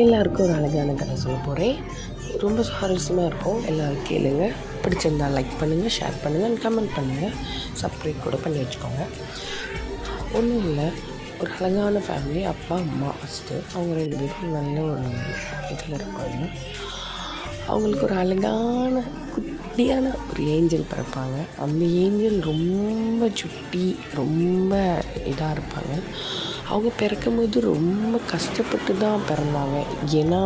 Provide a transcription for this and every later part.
எல்லாருக்கும் ஒரு அழகான கதை சொல்ல போகிறேன். ரொம்ப சுவாரஸ்யமாக இருக்கும். எல்லோரும் கேளுங்க. பிடிச்சிருந்தால் லைக் பண்ணுங்கள், ஷேர் பண்ணுங்கள், கமெண்ட் பண்ணுங்கள், சப்ஸ்கிரைப் கூட பண்ணி வச்சுக்கோங்க. ஒன்றும் இல்லை, ஒரு அழகான ஃபேமிலி. அப்பா அம்மா ஃபஸ்ட்டு அவங்க 2 பேரும் நல்ல ஒரு இதில் இருப்பாங்க. அவங்களுக்கு ஒரு அழகான குட்டியான ஒரு ஏஞ்சல் பிறப்பாங்க. அந்த ஏஞ்சல் ரொம்ப சுட்டி, ரொம்ப இதாக இருப்பாங்க. அவங்க பிறக்கும்போது ரொம்ப கஷ்டப்பட்டு தான் பிறந்தாங்க. ஏன்னா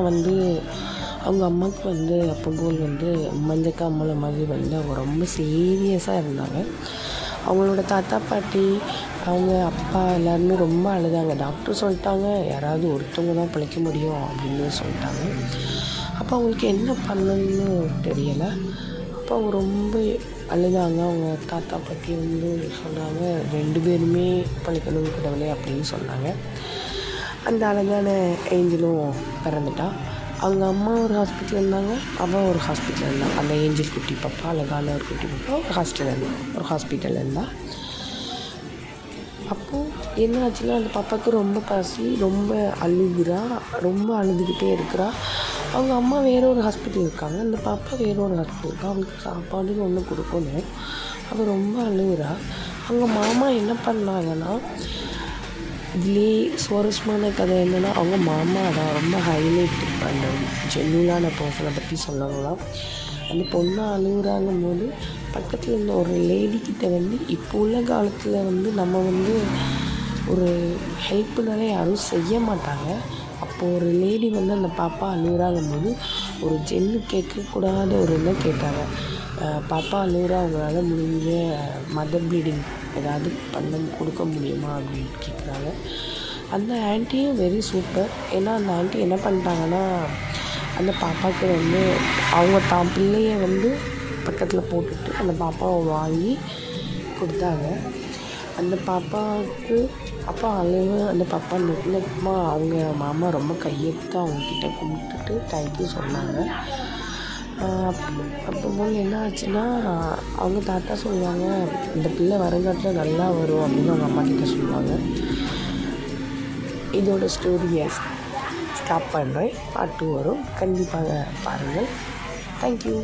அவங்க அம்மாவுக்கு அப்போது மஞ்சக்காமலை மாதிரி அவங்க ரொம்ப சீரியஸாக இருந்தாங்க. அவங்களோட தாத்தா பாட்டி அவங்க அப்பா எல்லாருமே ரொம்ப அழுதாங்க. டாக்டர் சொல்லிட்டாங்க, யாராவது ஒருத்தவங்க தான் பிழைக்க முடியும் அப்படின்னு சொல்லிட்டாங்க. அப்போ அவங்களுக்கு என்ன பண்ணணும்னு தெரியலை. அப்போ அவங்க ரொம்ப அழுதாங்க. அவங்க தாத்தா பாட்டி சொன்னாங்க, 2 பேருமே பிழைக்கணும் கடவுளே அப்படின்னு சொன்னாங்க. அந்த அழகான ஏஞ்சலும் பிறந்துட்டா. அவங்க அம்மா ஒரு ஹாஸ்பிட்டலில் இருந்தாங்க, அவன் ஒரு ஹாஸ்பிட்டலில் இருந்தான். அந்த ஏஞ்சல் குட்டி பாப்பா, அழகான ஒரு குட்டி பாப்பா ஒரு ஹாஸ்பிட்டலில் இருந்தா. அப்போது என்ன ஆச்சுன்னா, அந்த பாப்பாவுக்கு ரொம்ப பசி, ரொம்ப அழுகுறா, ரொம்ப அழுதுகிட்டே இருக்கிறா. அவங்க அம்மா வேறு ஒரு ஹாஸ்பிட்டல் இருக்காங்க, அந்த பாப்பா வேறு ஒரு ஹாஸ்பிட்டல் இருக்கா. அவளுக்கு சாப்பாடுன்னு ஒன்று கொடுக்கணும். அவள் ரொம்ப அழுகுறா. அவங்க மாமா என்ன பண்ணாங்கன்னா, இதுலேயே சுவாரஸ்யமான கதை என்னென்னா, அவங்க மாமா தான் ரொம்ப ஹைலைட். அந்த ஜென்யூனான பர்சனை பற்றி சொல்லணும்னா, அந்த பொண்ணை அழுகுறாங்கும் போது பக்கத்தில் இருந்த ஒரு லேடிக்கிட்ட இப்போ உள்ள காலத்தில் நம்ம ஒரு ஹெல்ப்புனாலே யாரும் செய்ய மாட்டாங்க. அப்போது ஒரு லேடி அந்த பாப்பா அழுகுறாங்கும் போது ஒரு ஜென்னு கேட்கக்கூடாத ஒரு இதை கேட்டாங்க. பாப்பா அழுகுறா, அவங்களால முடிஞ்ச மதர் ப்ளீடிங் ஏதாவது கொடுக்க முடியுமா அப்படின்னு கேட்குறாங்க. அந்த ஆன்ட்டியும் வெரி சூப்பர். ஏன்னா அந்த ஆன்ட்டி என்ன பண்ணிட்டாங்கன்னா, அந்த பாப்பாவுக்கு அவங்க தான் பிள்ளையை பக்கத்தில் போட்டுட்டு அந்த பாப்பாவை வாங்கி கொடுத்தாங்க. அந்த பாப்பாவுக்கு அப்பா அழுவு. அந்த பாப்பா நெட்மா அவங்க மாமா ரொம்ப கையெடுத்து அவங்கக்கிட்ட கும்பிட்டுட்டு தேங்க்யூ சொன்னாங்க. அப்போது என்ன ஆச்சுன்னா, அவங்க தாத்தா சொல்லுவாங்க, இந்த பிள்ளை வருங்காட்டில் நல்லா வரும் அப்படின்னு அவங்க அம்மா கிட்ட சொல்லுவாங்க. இதோட ஸ்டோரியை ஸ்டாப் பண்ணுறேன். பார்ட் 2 வரும், கண்டிப்பாக பாருங்கள். தேங்க்யூ.